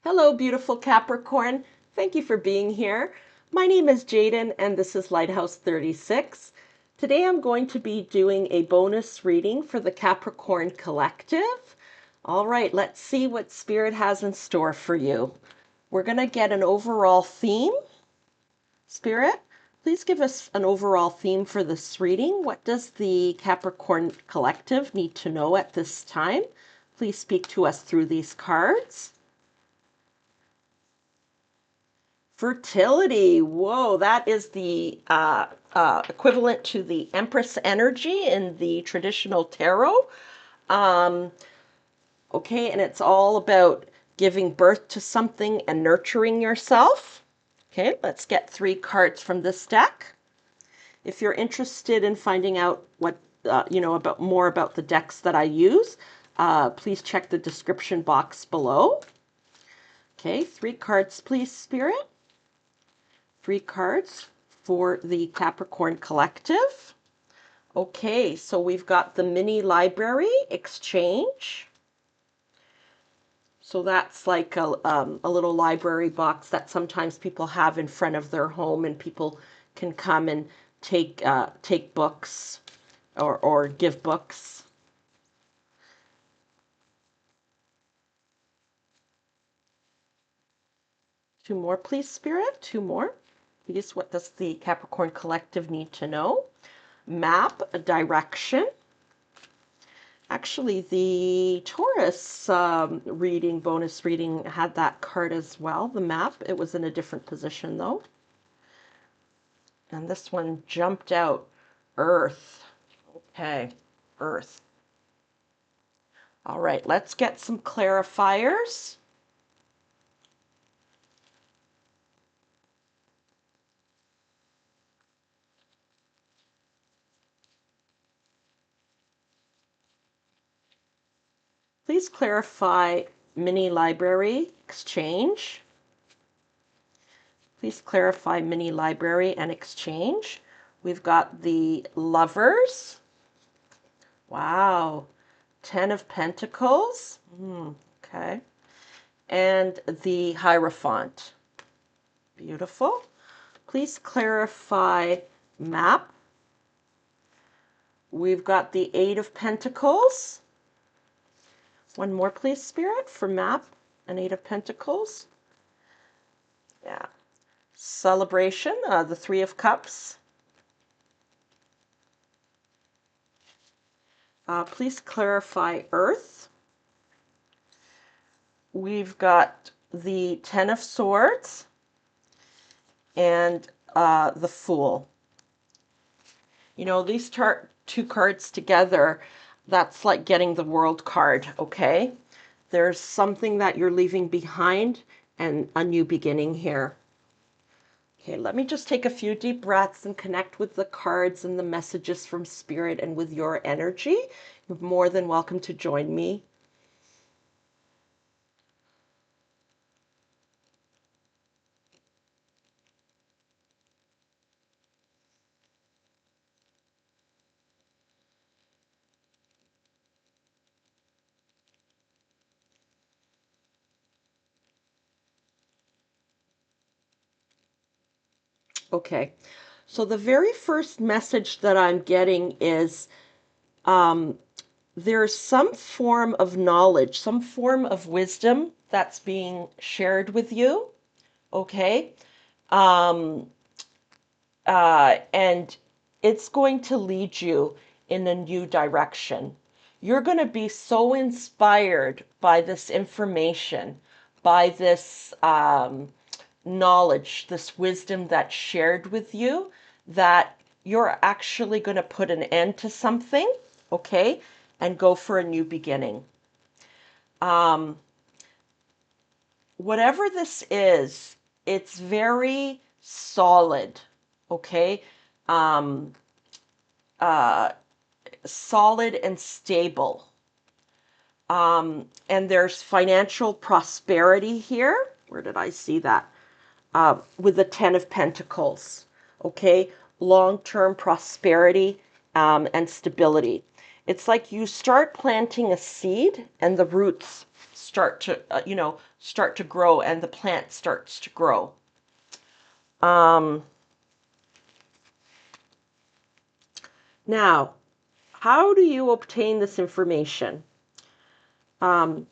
Hello, beautiful Capricorn. Thank you for being here. My name is Jaden, and this is Lighthouse 36. Today I'm going to be doing a bonus reading for the Capricorn Collective. All right, let's see what Spirit has in store for you. We're going to get an overall theme. Spirit, please give us an overall theme for this reading. What does the Capricorn Collective need to know at this time? Please speak to us through these cards. Fertility. Whoa, that is the equivalent to the Empress energy in the traditional tarot. Okay, and it's all about giving birth to something and nurturing yourself. Okay, let's get 3 cards from this deck. If you're interested in finding out what about more about the decks that I use, please check the description box below. Okay, 3 cards, please, Spirit. 3 cards for the Capricorn Collective. Okay, so we've got the mini library exchange. So that's like a little library box that sometimes people have in front of their home, and people can come and take books or give books. Two more, please, Spirit. 2 more. Please, what does the Capricorn Collective need to know? Map, a direction. Actually, the Taurus bonus reading, had that card as well, the map. It was in a different position, though. And this one jumped out. Earth. Okay, Earth. All right, let's get some clarifiers. Please clarify mini library exchange. Please clarify mini library and exchange. We've got the Lovers. Wow. 10 of Pentacles. Okay. And the Hierophant. Beautiful. Please clarify map. We've got the 8 of Pentacles. One more, please, Spirit, for map and 8 of Pentacles. Yeah. Celebration, the 3 of Cups. Please clarify Earth. We've got the 10 of Swords and the Fool. You know, these 2 cards together, that's like getting the World card, okay? There's something that you're leaving behind and a new beginning here. Okay, let me just take a few deep breaths and connect with the cards and the messages from Spirit and with your energy. You're more than welcome to join me. Okay, so the very first message that I'm getting is there's some form of knowledge, some form of wisdom that's being shared with you, okay? And it's going to lead you in a new direction. You're going to be so inspired by this information, by this knowledge, this wisdom that's shared with you, that you're actually going to put an end to something, okay, and go for a new beginning. Whatever this is, it's very solid, okay? Solid and stable. And there's financial prosperity here. Where did I see that? With the 10 of Pentacles, okay? Long-term prosperity and stability. It's like you start planting a seed and the roots start to, start to grow and the plant starts to grow. Now, how do you obtain this information? Can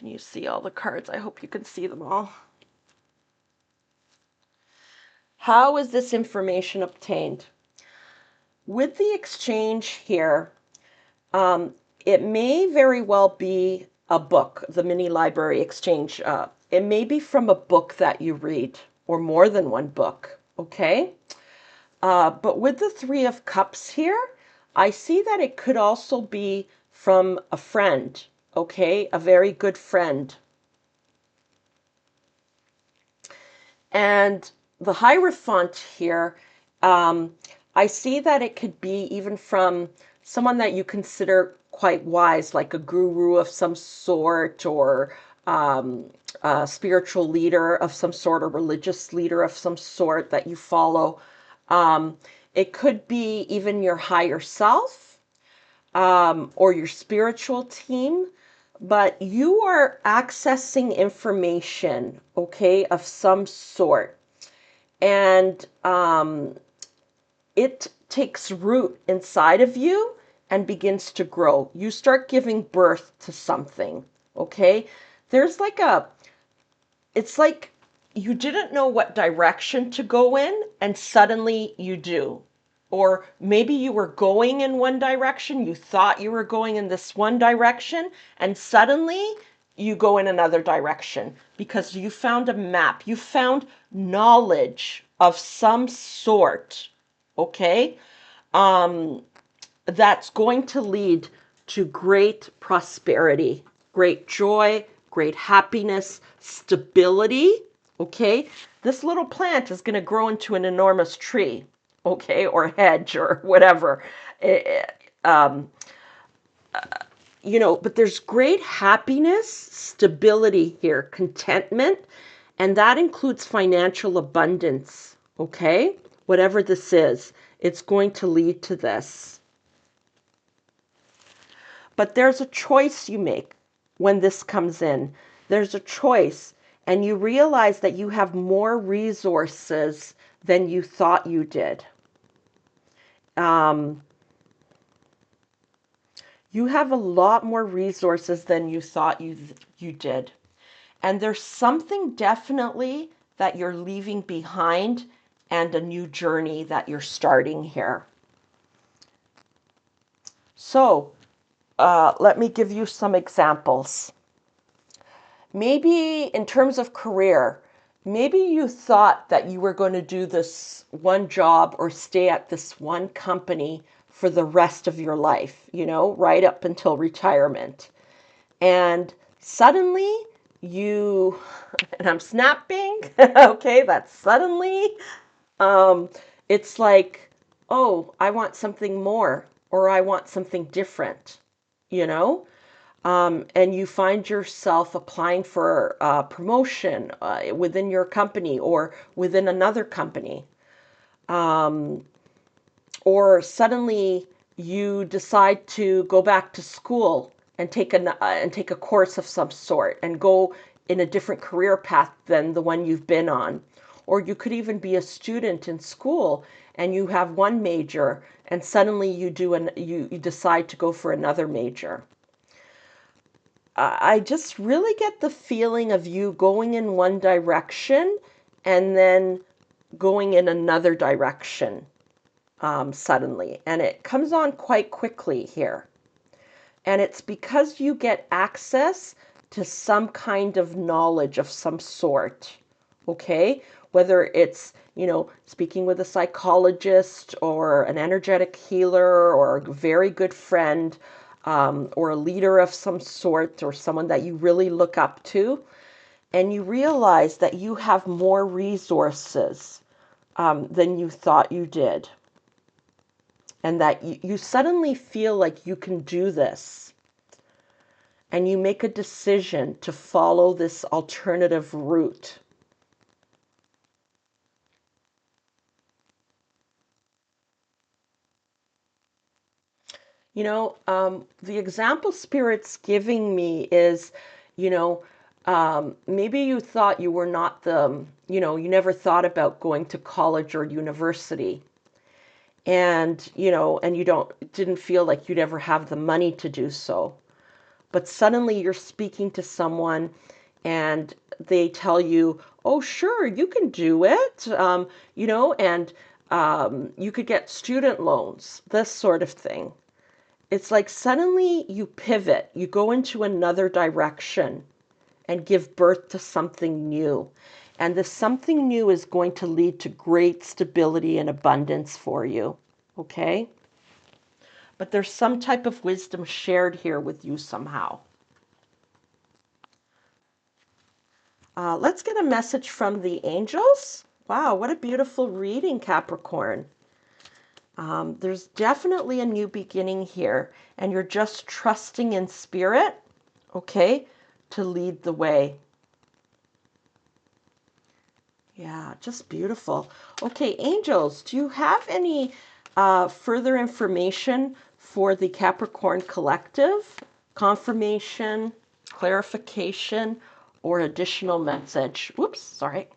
you see all the cards? I hope you can see them all. How is this information obtained? With the exchange here, it may very well be a book, the mini library exchange. It may be from a book that you read, or more than one book, okay? But with the Three of Cups here, I see that it could also be from a friend, okay? A very good friend. And the Hierophant here, I see that it could be even from someone that you consider quite wise, like a guru of some sort, or a spiritual leader of some sort, or religious leader of some sort that you follow. It could be even your higher self, or your spiritual team, but you are accessing information, okay, of some sort. And it takes root inside of you and begins to grow. You start giving birth to something, okay? There's like it's like you didn't know what direction to go in, and suddenly you do. Or maybe you were going in one direction, you thought you were going in this one direction, and suddenly you go in another direction because you found a map, you found knowledge of some sort, okay? That's going to lead to great prosperity, great joy, great happiness, stability, okay? This little plant is going to grow into an enormous tree, okay, or hedge or whatever. But there's great happiness, stability here, contentment, and that includes financial abundance, okay? Whatever this is, it's going to lead to this. But there's a choice you make when this comes in. There's a choice, and you realize that you have more resources than you thought you did. You have a lot more resources than you thought you did. And there's something definitely that you're leaving behind and a new journey that you're starting here. So, let me give you some examples. Maybe in terms of career, maybe you thought that you were going to do this one job or stay at this one company for the rest of your life, right up until retirement. And suddenly and I'm snapping, okay, that's suddenly, it's like, oh, I want something more, or I want something different, and you find yourself applying for a promotion within your company or within another company. Or suddenly you decide to go back to school and take a course of some sort and go in a different career path than the one you've been on. Or you could even be a student in school and you have one major and suddenly you decide to go for another major. I just really get the feeling of you going in one direction and then going in another direction suddenly. And it comes on quite quickly here. And it's because you get access to some kind of knowledge of some sort, okay? Whether it's, speaking with a psychologist or an energetic healer or a very good friend, or a leader of some sort, or someone that you really look up to, and you realize that you have more resources than you thought you did. And that you suddenly feel like you can do this. And you make a decision to follow this alternative route. The example Spirit's giving me is, you know, maybe you thought you were not you never thought about going to college or university. And, and you didn't feel like you'd ever have the money to do so. But suddenly you're speaking to someone and they tell you, oh, sure, you can do it, and you could get student loans, this sort of thing. It's like suddenly you pivot, you go into another direction and give birth to something new. And this something new is going to lead to great stability and abundance for you. Okay? But there's some type of wisdom shared here with you somehow. Let's get a message from the angels. Wow, what a beautiful reading, Capricorn. There's definitely a new beginning here, and you're just trusting in Spirit, okay, to lead the way. Yeah, just beautiful. Okay, angels, do you have any further information for the Capricorn Collective? Confirmation, clarification, or additional message? Whoops, sorry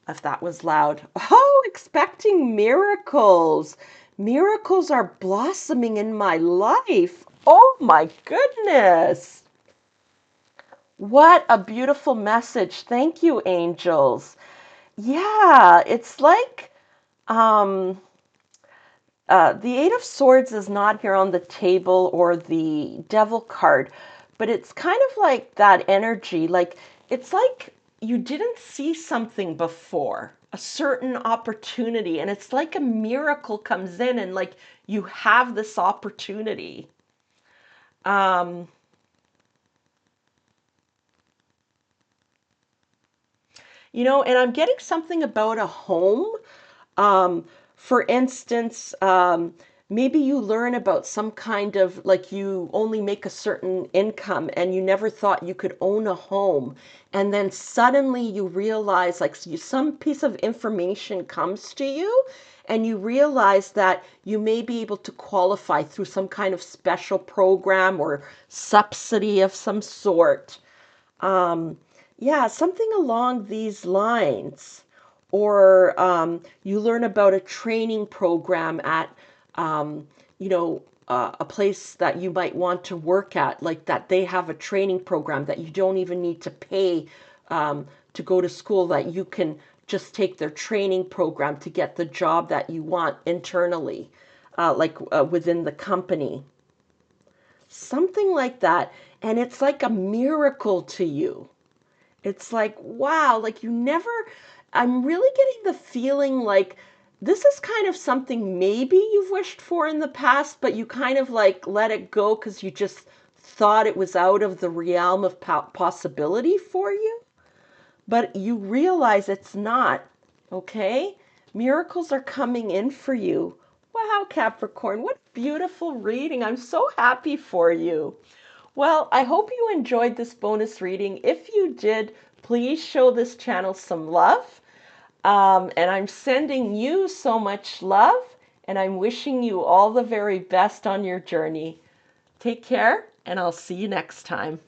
if that was loud. Oh, expecting miracles. Miracles are blossoming in my life. Oh my goodness. What a beautiful message. Thank you, angels. Yeah, it's like the Eight of Swords is not here on the table or the Devil card, but it's kind of like that energy. Like, it's like you didn't see something before, a certain opportunity, and it's like a miracle comes in and like you have this opportunity. Um, and I'm getting something about a home. Um, for instance, maybe you learn about some kind of like you only make a certain income and you never thought you could own a home. And then suddenly you realize like some piece of information comes to you and you realize that you may be able to qualify through some kind of special program or subsidy of some sort. Um, yeah, something along these lines. Or you learn about a training program at, um, a place that you might want to work at, like that they have a training program that you don't even need to pay to go to school, that you can just take their training program to get the job that you want internally, within the company. Something like that. And it's like a miracle to you. It's like, wow, like I'm really getting the feeling like this is kind of something maybe you've wished for in the past, but you kind of like let it go because you just thought it was out of the realm of possibility for you. But you realize it's not, okay? Miracles are coming in for you. Wow, Capricorn, what beautiful reading. I'm so happy for you. Well, I hope you enjoyed this bonus reading. If you did, please show this channel some love. And I'm sending you so much love, and I'm wishing you all the very best on your journey. Take care, and I'll see you next time.